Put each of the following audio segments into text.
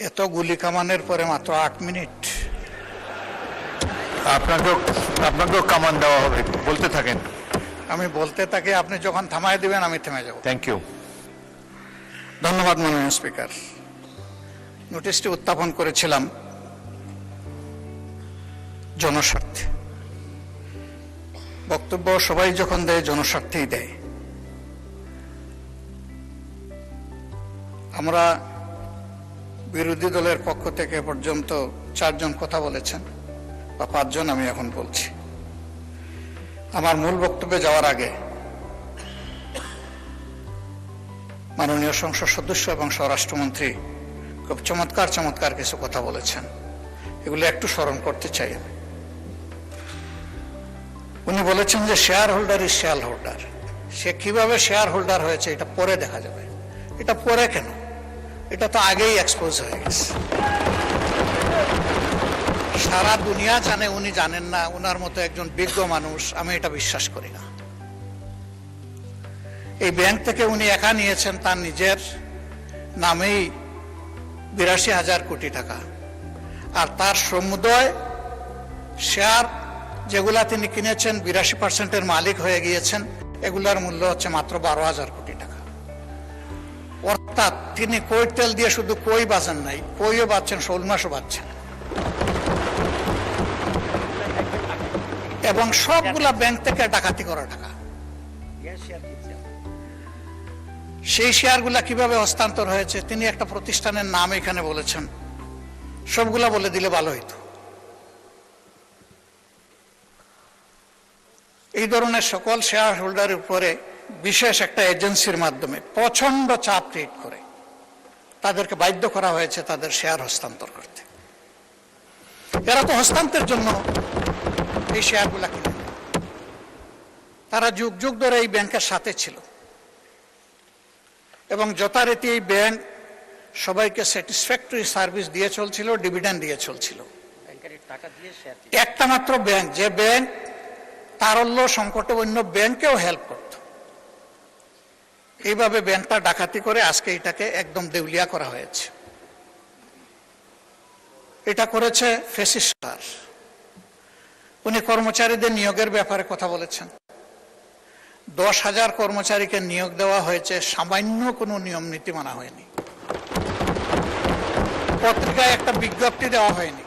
এত গুলি কামানের পরে মাত্র 8 মিনিট। আপনাকেও কামান দেওয়া হবে, বলতে থাকেন। আমি বলতে থাকি, আপনি যখন থামায় দিবেন আমি থেমে যাব। Thank you. ধন্যবাদ মাননীয় স্পিকার। নোটিশটি উত্থাপন করেছিলাম জনস্বার্থে। বক্তব্য সবাই যখন দেয় জনস্বার্থেই দেয়। আমরা বিরোধী দলের পক্ষ থেকে পর্যন্ত 4 জন কথা বলেছেন, বা 5 জন আমি এখন বলছি। আমার মূল বক্তব্যে যাওয়ার আগে মাননীয় সংসদ সদস্য এবং স্বরাষ্ট্রমন্ত্রী খুব চমৎকার কিছু কথা বলেছেন, এগুলো একটু স্মরণ করতে চাই আমি। উনি বলেছেন যে share holder is share holder. সে কিভাবে শেয়ার হোল্ডার হয়েছে এটা পরে দেখা যাবে। এটা পরে কেন? এটা তো আগেই এক্সপোজ হয়ে গেছে। সারা দুনিয়া জানে, উনি জানেন না। উনার মতো একজন বিজ্ঞ মানুষ, আমি এটা বিশ্বাস করি না। এই ব্যাংক থেকে উনি একা নিয়েছেন তার নিজের নামেই 82,000 কোটি টাকা, আর তার সমুদয় শেয়ার যেগুলা তিনি কিনেছেন 82% মালিক হয়ে গিয়েছেন, এগুলার মূল্য হচ্ছে মাত্র 12,000 কোটি টাকা। অর্থাৎ তিনি কই তেল দিয়ে শুধু কই বাঁচেন নাই, কইও বাঁচছেন, শোল মাছও বাঁচছেন, এবং সবগুলা ব্যাংক থেকে ডাকাতি করা টাকা। সেই শেয়ারগুলা কিভাবে হস্তান্তর হয়েছে তিনি একটা প্রতিষ্ঠানের নাম এখানে বলেছেন, সবগুলা বলে দিলে ভালো হইতো। এই ধরনের সকল শেয়ার হোল্ডারের উপরে বিশেষ একটা এজেন্সির মাধ্যমে প্রচন্ড চাপ ক্রিয়েট করে তাদেরকে বাধ্য করা হয়েছে তাদের শেয়ার হস্তান্তর করতে। এরা তো হস্তান্তরের জন্য এই শেয়ারগুলা কিনে, তারা যুগ যুগ ধরে এই ব্যাংকের সাথে ছিল এবং যথারীতি এই ব্যাংক সবাইকে স্যাটিসফ্যাক্টরি সার্ভিস দিয়ে চলছিল, ডিভিডেন্ড দিয়ে চলছিল। একটা মাত্র ব্যাংক, যে ব্যাংক তারল্য সংকটে অন্য ব্যাংকেও হেল্প করত, এইভাবে ব্যাংকটা ডাকাতি করে আজকে এটাকে একদম দেউলিয়া করা হয়েছে। এটা করেছে ফ্যাসিস্ট সরকার। উনি কর্মচারীদের নিয়োগের ব্যাপারে কথা বলেছেন। 10,000 কর্মচারীকে নিয়োগ দেওয়া হয়েছে, সামান্য কোনো নিয়ম নীতি মানা হয়নি, পত্রিকায় একটা বিজ্ঞপ্তি দেওয়া হয়নি।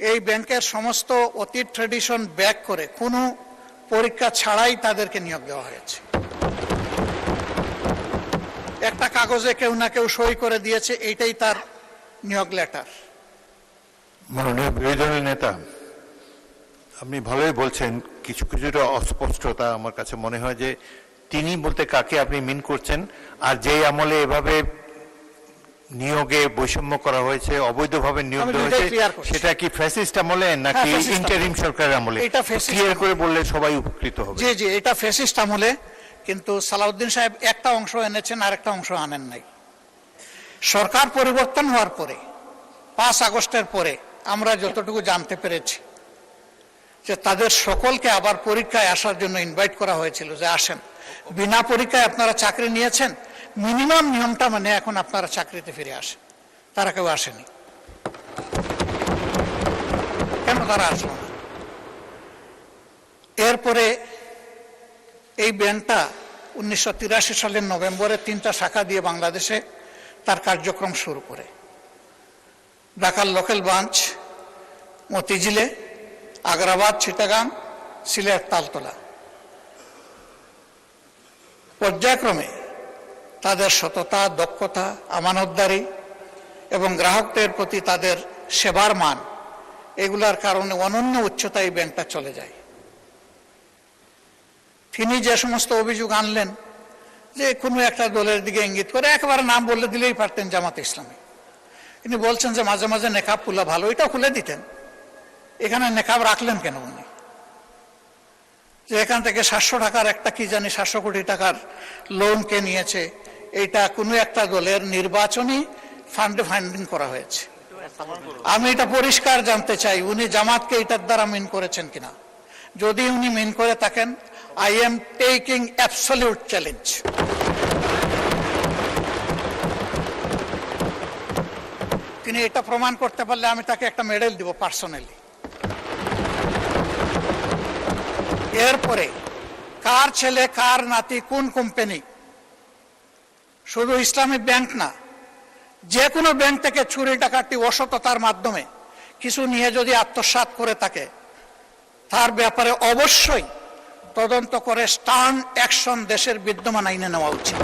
এই ব্যাংকের সমস্ত অতীত ট্রেডিশন ব্যাক করে কোনো পরীক্ষা ছাড়াই তাদেরকে নিয়োগ দেওয়া হয়েছে। একটা কাগজে কেউ না কেউ সই করে দিয়েছে, এইটাই তার নিয়োগ লেটার। মাননীয় বিরোধী দলের নেতা, আপনি ভালোই বলছেন, কিছুটা অস্পষ্টতা আমার কাছে মনে হয় যে তিনি বলতে কাকে আপনি মিন করছেন, আর যেই আমলে এভাবে নিয়োগে বৈষম্য করা হয়েছে, অবৈধভাবে নিয়োগ দেওয়া হয়েছে, সেটা কি ফ্যাসিস্ট আমলে নাকি ইন্টারিম সরকারের আমলে? এটা ক্লিয়ার করে বললে সবাই উপকৃত হবে। জি জি, এটা ফ্যাসিস্ট আমলে। কিন্তু সালাউদ্দিন সাহেব একটা অংশ এনেছেন, আর একটা অংশ আনেন নাই। সরকার পরিবর্তন হওয়ার পরে 5 আগস্টের পরে আমরা যতটুকু জানতে পেরেছি যে তাদের সকলকে আবার পরীক্ষায় আসার জন্য ইনভাইট করা হয়েছিল, যে আসেন, বিনা পরীক্ষায় আপনারা চাকরি নিয়েছেন, মিনিমাম নিয়মটা মানে এখন আপনারা চাকরিতে ফিরে আসেন। তারা কেউ আসেনি। কেন তারা আসলো না? এরপরে এই ব্যাংকটা 1983 সালের নভেম্বরে 3টা শাখা দিয়ে বাংলাদেশে তার কার্যক্রম শুরু করে। ঢাকার লোকাল ব্রাঞ্চ মতিঝিলে, আগ্রাবাদ, চিটাগাং, সিলেট, তালতলা। পর্যায়ক্রমে তাদের সততা, দক্ষতা, আমানতদারি এবং গ্রাহকদের প্রতি তাদের সেবার মান, এগুলার কারণে অনন্য উচ্চতায় এই ব্যাংকটা চলে যায়। তিনি যে সমস্ত অভিযোগ আনলেন, যে কোনো একটা দলের দিকে ইঙ্গিত করে, একেবারে নাম বলে দিলেই পারতেন জামাতে ইসলামী। তিনি বলছেন যে মাঝে মাঝে নেকাব খুলা ভালো, এটাও খুলে দিতেন। এখানে নেকাব রাখলেন কেন উনি? যে এখান থেকে 700 টাকার একটা কি জানি 700 কোটি টাকার লোন কে নিয়েছে, এটা কোনো একটা দলের নির্বাচনী ফান্ডে ফান্ডিং করা হয়েছে। আমি এটা পরিষ্কার জানতে চাই, উনি জামাতকে এটার দ্বারা মিন করেছেন কিনা। যদি উনি মিন করে থাকেন, I am taking absolute challenge. তিনি এটা প্রমাণ করতে পারলে আমি তাকে একটা মেডেল দিব পার্সোনালি। এরপরে কার ছেলে কার নাতি কোন কোম্পানি, শুধু ইসলামী ব্যাংক না, যে কোনো ব্যাংক থেকে চুরি ডাকাতি অসততার মাধ্যমে কিছু নিয়ে যদি আত্মসাৎ করে থাকে, তার ব্যাপারে অবশ্যই তদন্ত করে স্টার্ন অ্যাকশন দেশের বিদ্যমান আইনে নেওয়া উচিত।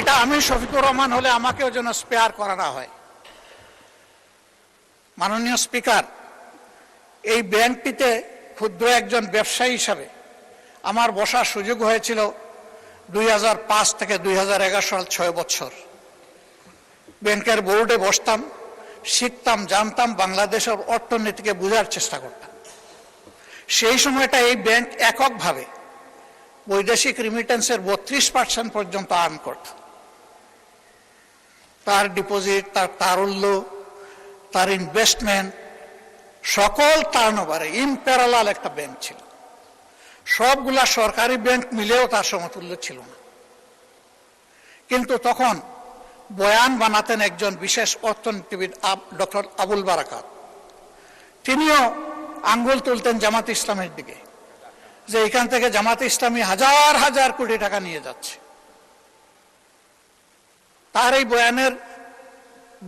এটা আমি শফিকুর রহমান হলে আমাকেও যেন স্পেয়ার করা না হয়। মাননীয় স্পিকার, এই ব্যাংকটিতে ক্ষুদ্র একজন ব্যবসায়ী হিসাবে আমার বসার সুযোগ হয়েছিল 2005 থেকে 2011 সাল, 6 বছর। ব্যাংকের বোর্ডে বসতাম, শিখতাম, জানতাম, বাংলাদেশের অর্থনীতিকে বোঝার চেষ্টা করতাম। সেই সময়টা এই ব্যাংক এককভাবে বৈদেশিক রিমিটেন্সের 32% পর্যন্ত আর্ন করত। তার ডিপোজিট, তার তারল্য, তার ইনভেস্টমেন্ট, সকল টার্নওভারে ইম্প্যারালাল একটা ব্যাংক ছিল। সবগুলা সরকারি ব্যাংক মিলেও তার সমতুল্য ছিল না। কিন্তু তখন বয়ান বানাতেন একজন বিশেষ অর্থনীতিবিদ ডক্টর আবুল বারাকাত। তিনিও আঙ্গুল তুলতেন জামাত ইসলামের দিকে, যে এখান থেকে জামাত ইসলামী হাজার হাজার কোটি টাকা নিয়ে যাচ্ছে। তার এই বয়ানের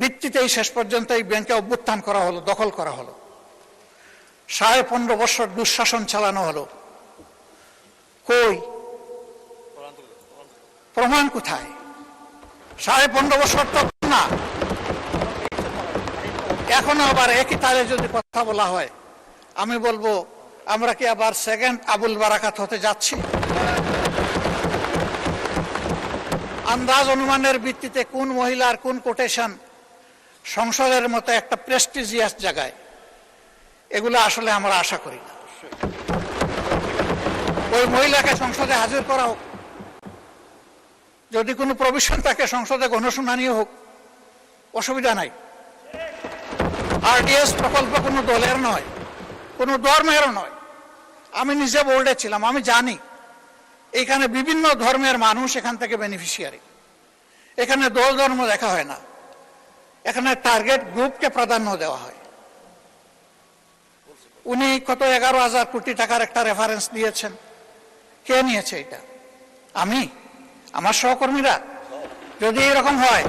ভিত্তিতেই শেষ পর্যন্ত এই ব্যাংকে অভ্যুত্থান করা হলো, দখল করা হলো। 15.5 বছর দুঃশাসন চালানো হলো। কই প্রমাণ কোথায়? 15.5 বছর তো না, এখনো আবার একই তারে যদি কথা বলা হয়, আমি বলবো আমরা কি আবার সেকেন্ড আবুল বারাকাত হতে যাচ্ছি? আন্দাজ অনুমানের ভিত্তিতে কোন মহিলার কোন কোটেশন সংসদের মতো একটা প্রেস্টিজিয়াস জায়গায়, এগুলো আসলে আমরা আশা করি না। ওই মহিলাকে সংসদে হাজির করা হোক, যদি কোনো প্রভিশন থাকে সংসদে গণশুনানি হোক, অসুবিধা নাই। আরডিএস প্রকল্প কোনো দলের নয়, কোনো ধর্মেরও নয়। আমি নিজে বোর্ডে ছিলাম, আমি জানি এখানে বিভিন্ন ধর্মের মানুষ এখান থেকে বেনিফিশিয়ারি। এখানে দল ধর্ম দেখা হয় না, এখানে টার্গেট গ্রুপকে প্রাধান্য দেওয়া হয়। উনি কত 11,000 কোটি টাকার একটা রেফারেন্স দিয়েছেন। কে নিয়েছে এটা? আমি, আমার সহকর্মীরা? যদি এরকম হয়,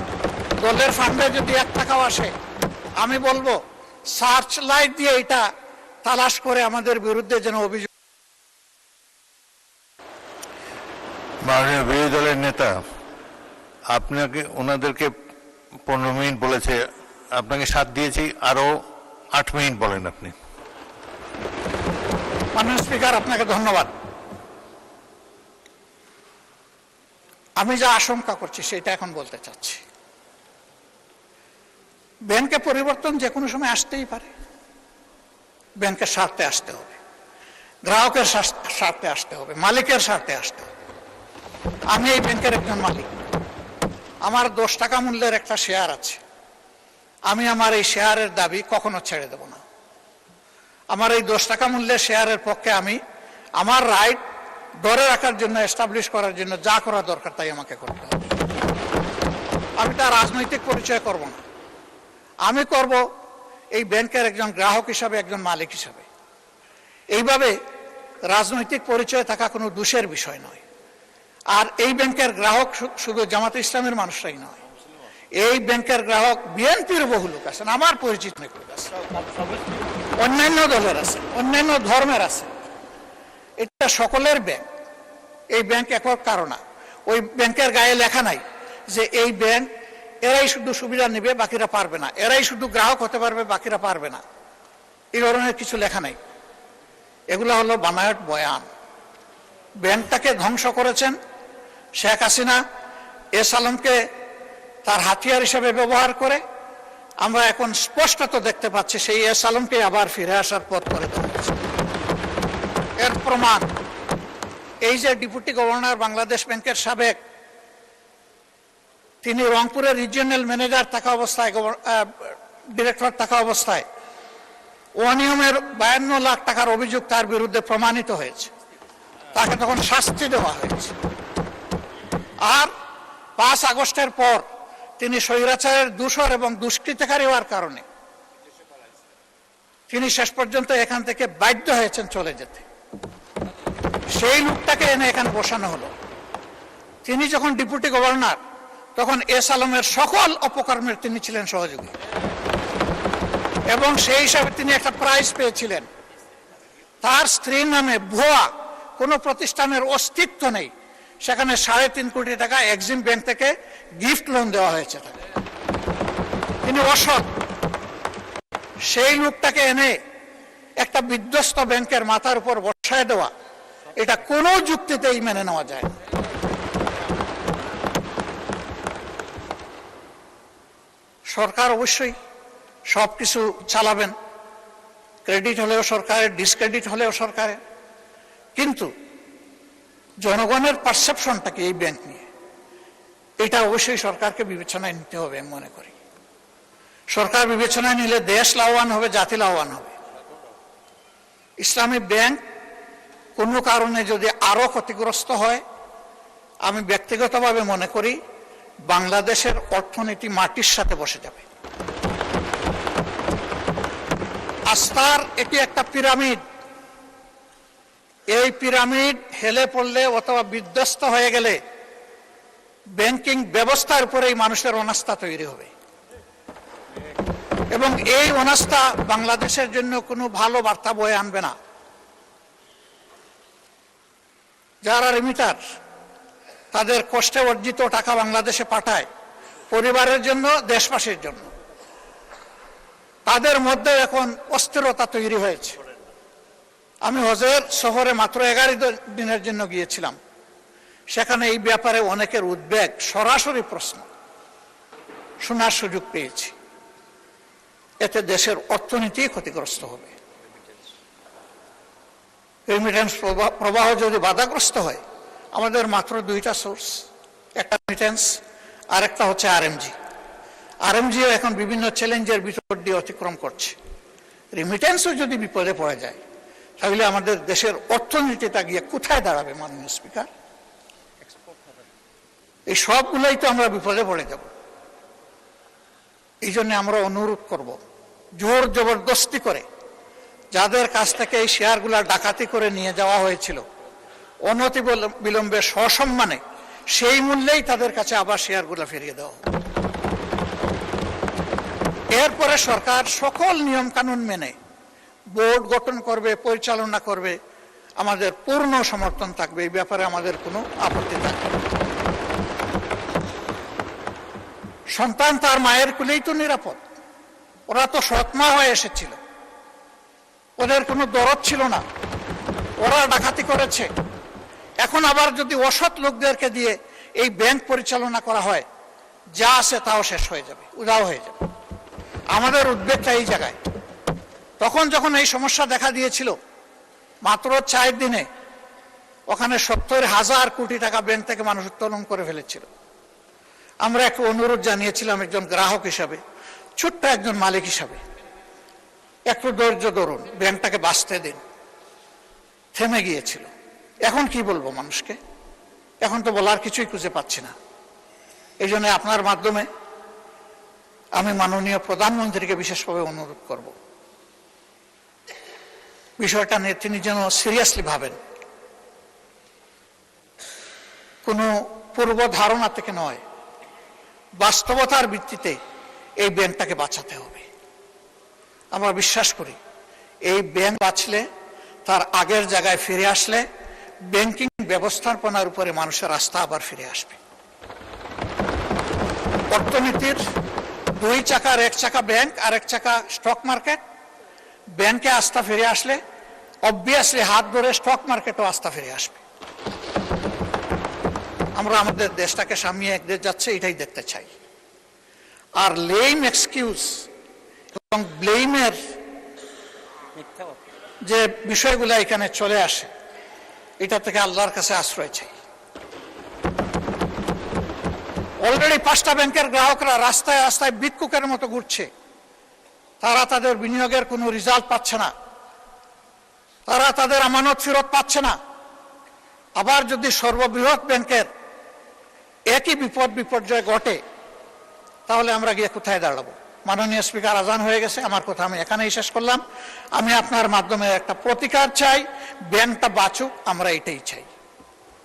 দলের ফান্ডে যদি 1 টাকাও আসে, আমি বলবো সার্চ লাইট দিয়ে এটা তালাশ করে আমাদের বিরুদ্ধে যেন অভিযোগ। মাননীয় বিরোধী দলের নেতা আপনাকে, ওনাদেরকে 15 মিনিট বলেছে, আপনাকে 7 দিয়েছি, আরো 8 মিনিট বলেন আপনি। মাননীয় স্পিকার, আপনাকে ধন্যবাদ। আমি যা আশঙ্কা করছি সেটা এখন বলতে চাচ্ছি। ব্যাংকে পরিবর্তন যে কোনো সময় আসতেই পারে। ব্যাংকের স্বার্থে আসতে হবে, গ্রাহকের স্বার্থে আসতে হবে, মালিকের স্বার্থে আসতে হবে। আমি এই ব্যাংকের একজন মালিক, আমার 10 টাকা মূল্যের একটা শেয়ার আছে। আমি আমার এই শেয়ারের দাবি কখনো ছেড়ে দেব না। আমার এই 10 টাকা মূল্যের শেয়ারের পক্ষে আমি আমার রাইট ধরে রাখার জন্য, এস্টাবলিশ করার জন্য যা করা দরকার তাই আমাকে করতে হবে। আমি তার রাজনৈতিক পরিচয় করব না, আমি করব এই ব্যাংকের একজন গ্রাহক হিসাবে, একজন মালিক হিসাবে। এইভাবে রাজনৈতিক পরিচয় থাকা কোনো দোষের বিষয় নয়। আর এই ব্যাংকের গ্রাহক শুধু জামাত ইসলামের মানুষরাই নয়, এই ব্যাংকের গ্রাহক বিএনপির বহু লোক আছেন, আমার পরিচিত অনেক লোক আছে, অন্যান্য দলের আছে, অন্যান্য ধর্মের আছে। এটা সকলের ব্যাংক। এই ব্যাংক একক কারণ না, ওই ব্যাংকের গায়ে লেখা নাই যে এই ব্যাংক এরাই শুধু সুবিধা নেবে বাকিরা পারবে না, এরাই শুধু গ্রাহক হতে পারবে বাকিরা পারবে না, এই ধরনের কিছু লেখা নাই। এগুলো হলো বানায়ট বয়ান। ব্যাংকটাকে ধ্বংস করেছেন শেখ হাসিনা এস আলমকে তার হাতিয়ার হিসেবে ব্যবহার করে। আমরা এখন স্পষ্টত দেখতে পাচ্ছি সেই এস আলমকে আবার ফিরে আসার পথ করে দেওয়া। এর প্রমাণ এই যে ডেপুটি গভর্নর বাংলাদেশ ব্যাংকের সাবেক, তিনি রংপুরের রিজিওনাল ম্যানেজার থাকা অবস্থায়, ডিরেক্টর থাকা অবস্থায় অনিয়মের 52 লাখ টাকার অভিযোগ তার বিরুদ্ধে প্রমাণিত হয়েছে। তাকে তখন শাস্তি দেওয়া হয়েছে। আর 5 আগস্টের পর তিনি স্বৈরাচারের দূষর এবং দুষ্কৃতকারী হওয়ার কারণে তিনি শেষ পর্যন্ত এখান থেকে বাধ্য হয়েছেন চলে যেতে। সেই লোকটাকে এনে এখানে বসানো হলো। তিনি যখন ডেপুটি গভর্নর, তখন এস আলমের সকল অপকর্মের তিনি ছিলেন সহযোগী, এবং সেই হিসাবে তিনি একটা প্রাইজ পেয়েছিলেন। তার স্ত্রীর নামে ভুয়া কোনো প্রতিষ্ঠানের অস্তিত্ব নেই, সেখানে 3.5 কোটি টাকা এক্সিম ব্যাংক থেকে গিফট লোন দেওয়া হয়েছে তাকে। তিনি অসৎ। সেই লোকটাকে এনে একটা বিধ্বস্ত ব্যাংকের মাথার উপর বসায় দেওয়া, এটা কোনো যুক্তিতেই মেনে নেওয়া যায় না। সরকার অবশ্যই সবকিছু চালাবেন, ক্রেডিট হলেও সরকারের, ডিসক্রেডিট হলেও সরকারের, কিন্তু জনগণের পারসেপশনটা কি এই ব্যাংক নিয়ে, এটা অবশ্যই সরকারকে বিবেচনায় নিতে হবে আমি মনে করি। সরকার বিবেচনায় নিলে দেশ লাভবান হবে, জাতি লাভবান হবে। ইসলামী ব্যাংক কোনো কারণে যদি আরো ক্ষতিগ্রস্ত হয়, আমি ব্যক্তিগতভাবে মনে করি বাংলাদেশের অর্থনীতি মাটির সাথে বসে যাবে। আস্থার এটি একটা পিরামিড। এই পিরামিড হেলে পড়লে অথবা বিধ্বস্ত হয়ে গেলে ব্যাংকিং ব্যবস্থার উপরেই মানুষের অনাস্থা তৈরি হবে, এবং এই অনাস্থা বাংলাদেশের জন্য কোনো ভালো বার্তা বয়ে আনবে না। যারা রিমিটার, তাদের কষ্টে অর্জিত টাকা বাংলাদেশে পাঠায় পরিবারের জন্য, দেশবাসীর জন্য, তাদের মধ্যে এখন অস্থিরতা তৈরি হয়েছে। আমি হজের সফরে মাত্র 11 দিনের জন্য গিয়েছিলাম। সেখানে এই ব্যাপারে অনেকের উদ্বেগ, সরাসরি প্রশ্ন শোনার সুযোগ পেয়েছি। এতে দেশের অর্থনীতি ক্ষতিগ্রস্ত হবে। রেমিটেন্স প্রবাহ যদি বাধাগ্রস্ত হয়, আমাদের মাত্র 2টা সোর্স, একটা রেমিটেন্স আর একটা হচ্ছে আরএমজি। আরএমজিও এখন বিভিন্ন চ্যালেঞ্জের ভিতর দিয়ে অতিক্রম করছে। রেমিটেন্সও যদি বিপদে পড়ে যায়, তাহলে আমাদের দেশের অর্থনীতিটা গিয়ে কোথায় দাঁড়াবে মাননীয় স্পিকার? এই সবগুলোই তো আমরা বিপদে পড়ে যাব। এই জন্য আমরা অনুরোধ করব, জোর জবরদস্তি করে যাদের কাছ থেকে এই শেয়ারগুলা ডাকাতি করে নিয়ে যাওয়া হয়েছিল, অনতি বিলম্বে সসম্মানে সেই মূল্যেই তাদের কাছে আবার শেয়ারগুলা ফিরিয়ে দেওয়া হবে। এরপরে সরকার সকল নিয়ম কানুন মেনে বোর্ড গঠন করবে, পরিচালনা করবে, আমাদের পূর্ণ সমর্থন থাকবে। এই ব্যাপারে আমাদের কোনো আপত্তি থাকবে না। সন্তান তার মায়ের কুলেই তো নিরাপদ। ওরা তো সৎমা হয়ে এসেছিল, ওদের কোনো দরদ ছিল না, ওরা ডাকাতি করেছে। এখন আবার যদি অসৎ লোকদেরকে দিয়ে এই ব্যাংক পরিচালনা করা হয়, যা আছে তাও শেষ হয়ে যাবে, উধাও হয়ে যাবে। আমাদের উদ্বেগটা এই জায়গায়। তখন যখন এই সমস্যা দেখা দিয়েছিল, মাত্র 4 দিনে ওখানে 70,000 কোটি টাকা ব্যাংক থেকে মানুষ উত্তোলন করে ফেলেছিল। আমরা একটা অনুরোধ জানিয়েছিলাম একজন গ্রাহক হিসাবে, ছোট্ট একজন মালিক হিসাবে, একটু ধৈর্য ধরুন, ব্যাংকটাকে বাঁচতে দিন। থেমে গিয়েছিল। এখন কি বলবো মানুষকে? এখন তো বলার কিছুই খুঁজে পাচ্ছি না। এই জন্য আপনার মাধ্যমে আমি মাননীয় প্রধানমন্ত্রীকে বিশেষভাবে অনুরোধ করব, বিষয়টা নিয়ে তিনি যেন সিরিয়াসলি ভাবেন। কোনো পূর্ব ধারণা থেকে নয়, বাস্তবতার ভিত্তিতে এই ব্যাংকটাকে বাঁচাতে হবে। আমরা বিশ্বাস করি এই ব্যাংক বাঁচলে, তার আগের জায়গায় ফিরে আসলে, ব্যাংকিং ব্যবস্থাপনার উপরে মানুষের আস্থা আবার ফিরে আসবে। অর্থনীতির 2 চাকার 1 চাকা ব্যাংক আর 1 চাকা স্টক মার্কেট। ব্যাংকে আস্থা ফিরে আসলে অবভিয়াসলি হাত ধরে স্টক মার্কেটও আস্থা ফিরে আসবে। আমরা আমাদের দেশটাকে সামনে একদিকে যাচ্ছে, এটাই দেখতে চাই। আর লেম এক্সকিউজ এবং ব্লেমের যে বিষয়গুলো এখানে চলে আসে, এটা থেকে আল্লাহর কাছে আশ্রয় চাই। অলরেডি 5টা ব্যাংকের গ্রাহকরা রাস্তায় রাস্তায় ভিক্ষুকের মতো ঘুরছে। তারা তাদের বিনিয়োগের কোনো রেজাল্ট পাচ্ছে না, তারা তাদের আমানত ফেরত পাচ্ছে না। আবার যদি সর্ববৃহৎ ব্যাংকের একই বিপর্যয় ঘটে, তাহলে আমরা গিয়ে কোথায় দাঁড়াবো? মাননীয় স্পিকার, আজান হয়ে গেছে, আমার কথা আমি এখানেই শেষ করলাম। আমি আপনার মাধ্যমে একটা প্রতিকার চাই, ব্যাংকটা বাঁচুক, আমরা এটাই চাই।